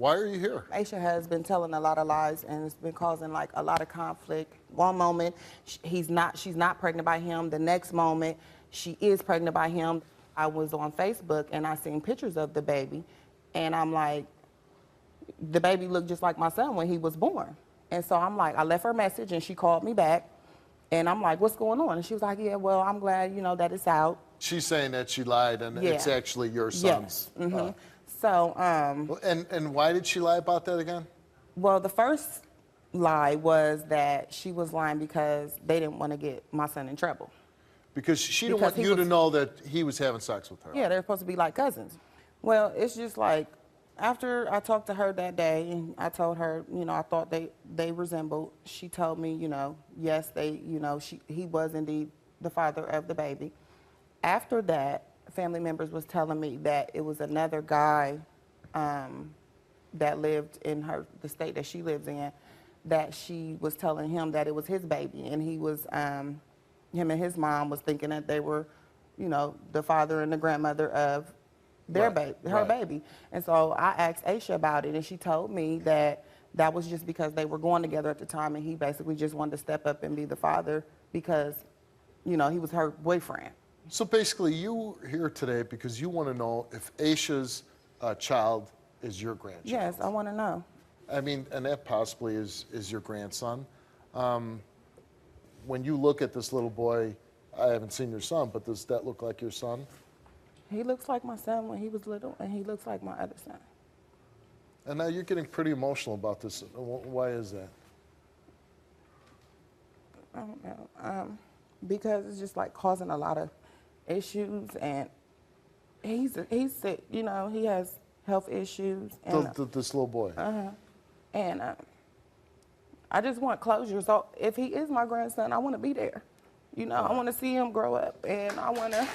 Why are you here? Aisha has been telling a lot of lies, and it's been causing like a lot of conflict. One moment, she's not pregnant by him. The next moment, she is pregnant by him. I was on Facebook and I seen pictures of the baby, and I'm like, the baby looked just like my son when he was born. And so I'm like, I left her a message and she called me back, and I'm like, what's going on? And she was like, yeah, well, I'm glad, you know, that it's out. She's saying that she lied and it's actually your son's. Yes. Mm-hmm. So, and why did she lie about that again? well, the first lie was that she was lying because they didn't want to get my son in trouble. Because she didn't want you to know that he was having sex with her. Yeah, they're supposed to be like cousins. Well, it's just like, after I talked to her that day, and I told her, you know, I thought they resembled. She told me, you know, yes, he was indeed the father of the baby. After that, family members was telling me that it was another guy that lived in the state that she lives in, that she was telling him that it was his baby, and he was, him and his mom was thinking that they were, you know, the father and the grandmother of their baby, her baby. And so I asked Aisha about it, and she told me that that was just because they were going together at the time, and he basically just wanted to step up and be the father because, you know, he was her boyfriend. So basically, you here today because you want to know if Aisha's child is your grandchild. Yes, I want to know. I mean, and that possibly is your grandson. When you look at this little boy, I haven't seen your son, but does that look like your son? He looks like my son when he was little, and he looks like my other son. And now you're getting pretty emotional about this. Why is that? I don't know. Because it's just like causing a lot of issues, and he's sick. You know, he has health issues. And, this little boy. And I just want closure. So if he is my grandson, I want to be there. You know, I want to see him grow up, and I want to.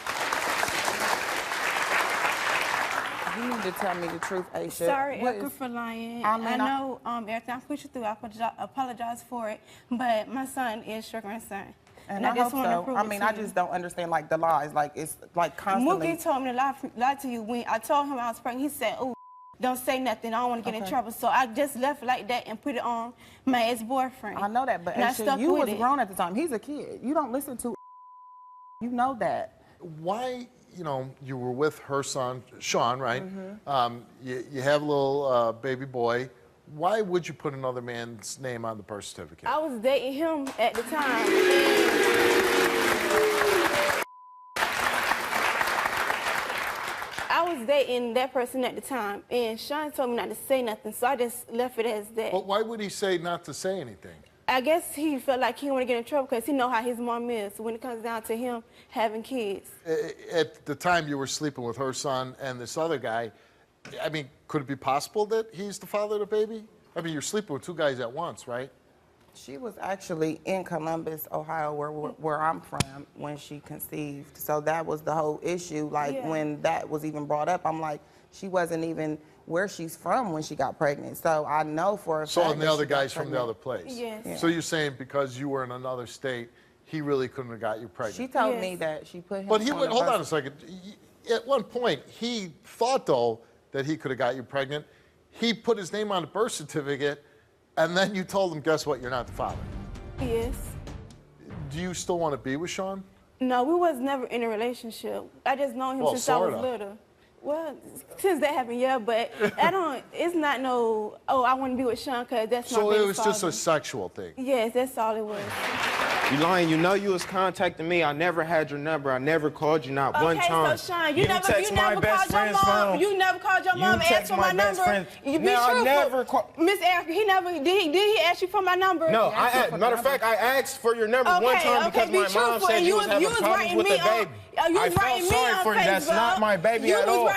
You need to tell me the truth, Aisha. Sorry, Edgar, for lying. I know everything I put you through, I apologize for it, but my son is your grandson. And I hope so. I mean, I just don't understand, like, the lies. Like, it's, like, constantly. Mookie told me to lie to you when I told him I was pregnant. He said, oh, don't say nothing. I don't want to get in trouble. So I just left it like that and put it on my ex-boyfriend. I know that, but Aisha, you was grown at the time. He's a kid. You don't listen to you know that. Why, you know, you were with her son, Shawn, right? You have a little baby boy. Why would you put another man's name on the birth certificate? I was dating him at the time. I was dating that person at the time, and Shawn told me not to say nothing, so I just left it as that. But why would he say not to say anything? I guess he felt like he didn't want to get in trouble because he know how his mom is when it comes down to him having kids. At the time you were sleeping with her son and this other guy, I mean, could it be possible that he's the father of the baby? I mean, you're sleeping with two guys at once, right? She was actually in Columbus, Ohio, where I'm from, when she conceived. So that was the whole issue. Like, when that was even brought up, I'm like, she wasn't even where she's from when she got pregnant. So I know for a fact. So, and the other guy's from the other place? Yes. Yeah. So you're saying because you were in another state, he really couldn't have got you pregnant? She told me that she put him But he on would, the hold birth on a second. At one point, he thought, though, that he could have got you pregnant. He put his name on the birth certificate, and then you told him, guess what, you're not the father. Yes. Do you still want to be with Shawn? No, we was never in a relationship. I just known him since I was little. Well, since that happened, yeah, but it's not no, oh, I want to be with Shawn because that's my baby father. So it was just a sexual thing? Yes, that's all it was. You lying, you know you was contacting me. I never had your number. I never called you, not one time. Okay, so Shawn, you never called your mom. You never called your mom and asked for my number. You be truthful. Miss Erica, he never, did he ask you for my number? No, matter of fact, I asked for your number one time because my mom said you was having problems with the baby. I felt sorry for you. That's not my baby at all.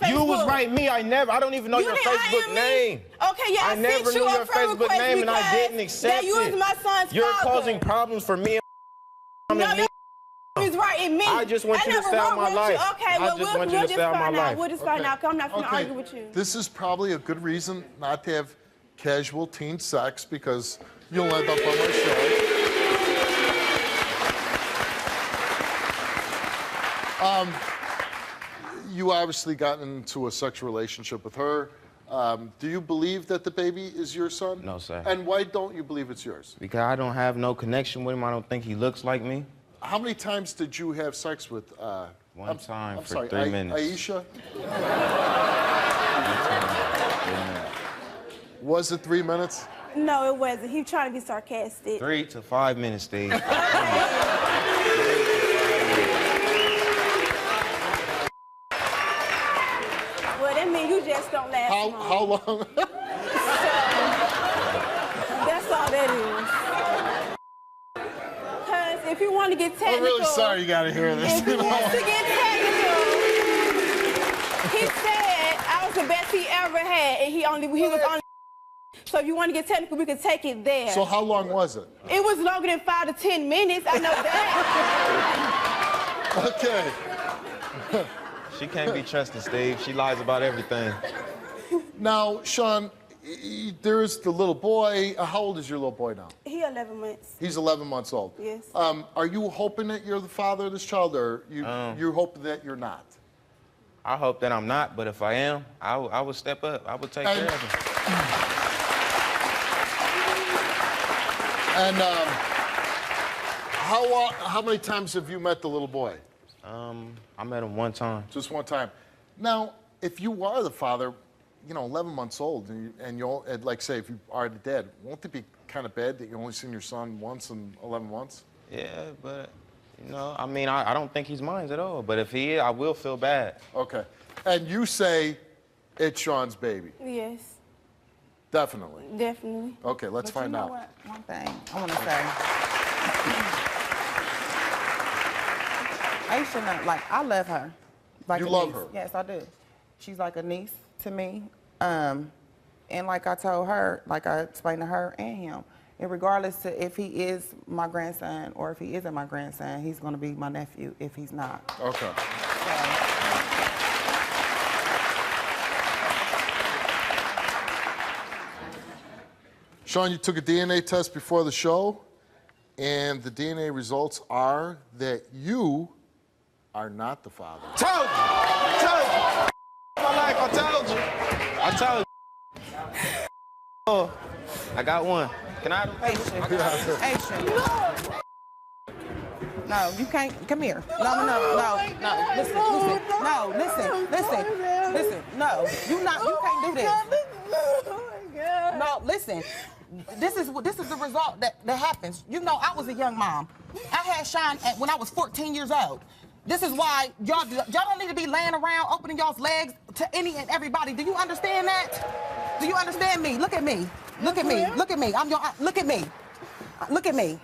You was writing me. I don't even know your Facebook name. Okay, yeah, I never knew your Facebook name, and I didn't accept it. You was my son's You're causing problems for me. No, he's writing me. I just want you to stay out my life. Okay, well, we'll just find out. We'll just find out. I'm not going to argue with you. This is probably a good reason not to have casual teen sex because you'll end up on my show. You obviously got into a sexual relationship with her. Do you believe that the baby is your son? No, sir. And why don't you believe it's yours? Because I don't have no connection with him. I don't think he looks like me. How many times did you have sex with? One time I'm for sorry, 3 minutes. Aisha? Was it 3 minutes? No, it wasn't. He was trying to be sarcastic. 3 to 5 minutes, Steve. Well, that means you just don't last long. How long? That's all that is. Because if you want to get technical... I'm really sorry you got to hear this. If he wants to get technical, he said I was the best he ever had, and he was on. So if you want to get technical, we can take it there. So how long was it? It was longer than 5 to 10 minutes. I know that. Okay. She can't be trusted, Steve. She lies about everything. Now, Shawn, there's the little boy. How old is your little boy now? He 11 months. He's 11 months old. Yes. Are you hoping that you're the father of this child, or you're hoping that you're not? I hope that I'm not, but if I am, I would step up. I would take care of him. And how many times have you met the little boy? I met him one time. Just one time. Now, if you are the father, 11 months old, and like say, if you are the dad, won't it be kind of bad that you only seen your son once in 11 months? Yeah, but, I mean, I don't think he's mine at all. But if he is, I will feel bad. Okay. And you say it's Shawn's baby? Yes. Definitely? Definitely. Okay, let's find out. What? One thing I want to say. Aisha, I love her. Like you a love niece. her? Yes, I do. She's like a niece to me. And like I told her, like I explained to her and him, and regardless to if he is my grandson or if he isn't my grandson, he's going to be my nephew if he's not. Okay. Shawn, you took a DNA test before the show, and the DNA results are that you are not the father. Told you! My life, I told you. Oh, I got one. Can I have them? Aisha. No, you can't. Come here. No. Listen. No, listen. No, you can't do this. No, listen. This is the result that happens. I was a young mom. I had Shawn when I was 14 years old. This is why y'all don't need to be laying around opening y'all's legs to any and everybody. Do you understand that? Do you understand me? Look at me. Look at me. Look at me. Look at me. Look at me.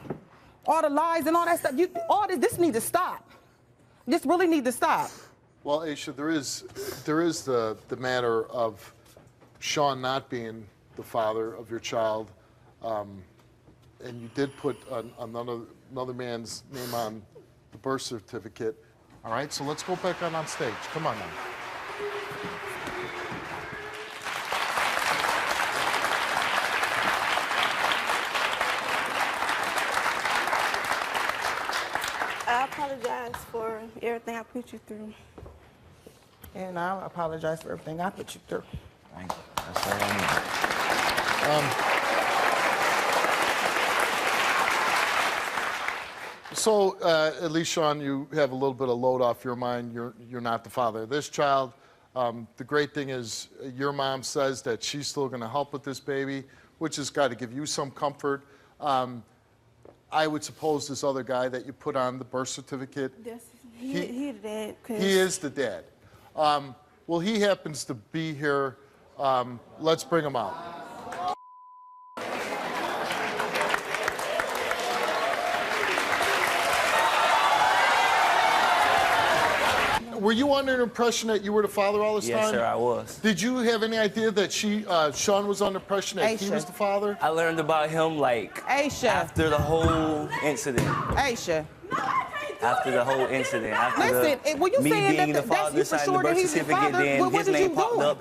All the lies and all that stuff. This needs to stop. This really needs to stop. Well, Aisha, there is the matter of Shawn not being the father of your child, and you did put another man's name on the birth certificate. All right, so let's go back on stage. Come on now. I apologize for everything I put you through. And I apologize for everything I put you through. Thank you. That's all I need. So, at least, Shawn, you have a little bit of load off your mind. You're not the father of this child. The great thing is your mom says that she's still going to help with this baby, which has got to give you some comfort. I would suppose this other guy that you put on the birth certificate, He the dad. he is the dad. Well, he happens to be here. Let's bring him out. Were you under the impression that you were the father all this time? Yes, sir, I was. Did you have any idea that Shawn was under the impression that he was the father? I learned about him Aisha. after the whole incident. Aisha. After the whole incident. After Listen, were you me saying being that the that's father you for signing sure the that birth he's the certificate, father? then What his did name you popped do? up.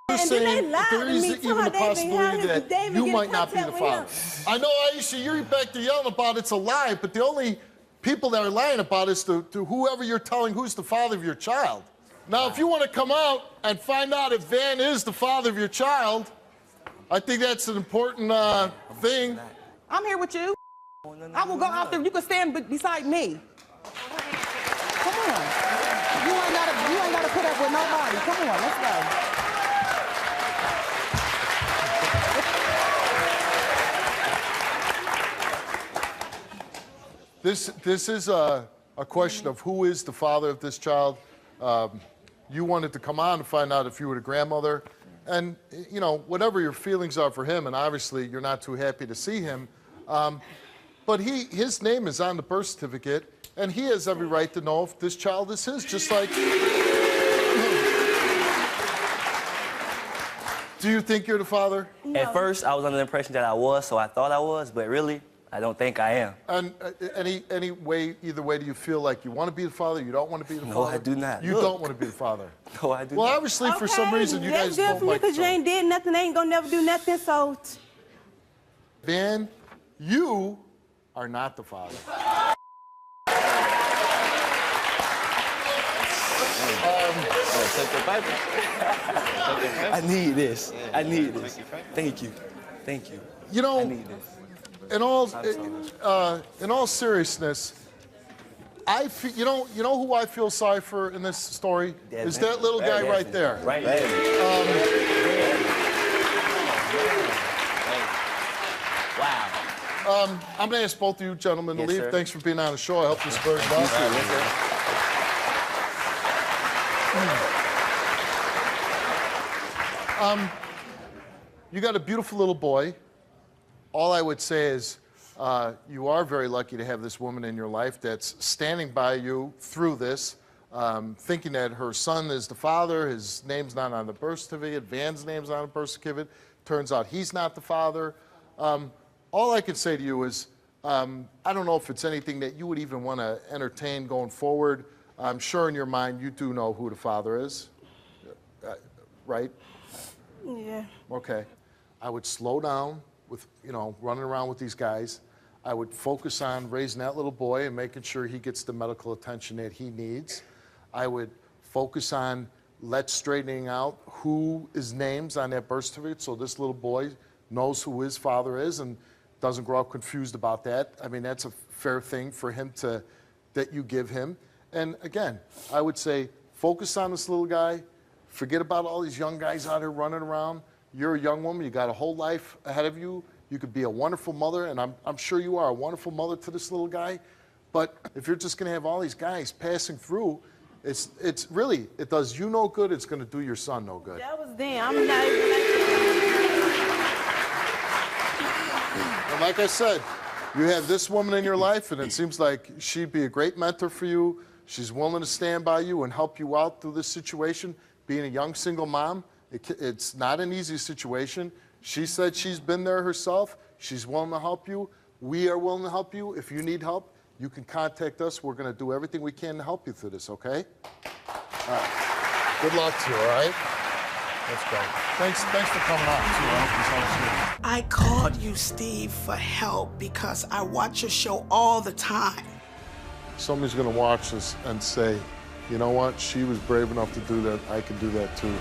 You're And then they saying lied there to is me, even told a they behind possibility that David you get might not be the contact with father. I know, Aisha, you're back there yelling about it's a lie, but the only people that are lying about it is to whoever you're telling who's the father of your child. Now, if you want to come out and find out if Van is the father of your child, I think that's an important thing. I'm here with you. I will go out there. You can stand beside me. Come on. You ain't gotta put up with nobody. Come on, let's go. This is a question of who is the father of this child. You wanted to come on and find out if you were the grandmother. And, you know, whatever your feelings are for him, and obviously you're not too happy to see him, but his name is on the birth certificate, and he has every right to know if this child is his, just like... Do you think you're the father? No. At first, I was under the impression that I was, so I thought I was, but really, I don't think I am. And either way, do you feel like you want to be the father, you don't want to be the father? No, I do not. You don't want to be the father? No, I do well, not. obviously, for some reason, you guys don't like each other. That's good for me because you ain't did nothing, they ain't gonna never do nothing, so... Van, you are not the father. I need this. I need this. Thank you. Thank you. You know, I need this. in all seriousness, you know who I feel sorry for in this story is that little guy right there. Right there. Wow. I'm going to ask both of you gentlemen to Yes, leave. sir. Thanks for being on the show. I hope this burns up. You got a beautiful little boy. All I would say is you are very lucky to have this woman in your life that's standing by you through this, thinking that her son is the father, his name's not on the birth certificate, Van's name's not on the birth certificate. Turns out he's not the father. All I can say to you is I don't know if it's anything that you would even want to entertain going forward. I'm sure in your mind you do know who the father is, right? Yeah. Okay. I would slow down with, you know, running around with these guys. I would focus on raising that little boy and making sure he gets the medical attention that he needs. I would focus on let's straightening out who is names on that birth certificate so this little boy knows who his father is and doesn't grow up confused about that. I mean, that's a fair thing for him that you give him. And again, I would say focus on this little guy. Forget about all these young guys out here running around. You're a young woman. You got a whole life ahead of you. You could be a wonderful mother, and I'm sure you are a wonderful mother to this little guy. But if you're just going to have all these guys passing through, it's really, it does you no good. It's going to do your son no good. That was then. I'm not even And like I said, you have this woman in your life, and it seems like she'd be a great mentor for you. She's willing to stand by you and help you out through this situation. Being a young single mom, it's not an easy situation. She said she's been there herself. She's willing to help you. We are willing to help you. If you need help, you can contact us. We're going to do everything we can to help you through this, okay? All right. Good luck to you, all right? Let's go. Thanks for coming on, too. I hope this helps you. I called you, Steve, for help because I watch your show all the time. Somebody's going to watch this and say, you know what? She was brave enough to do that. I can do that, too.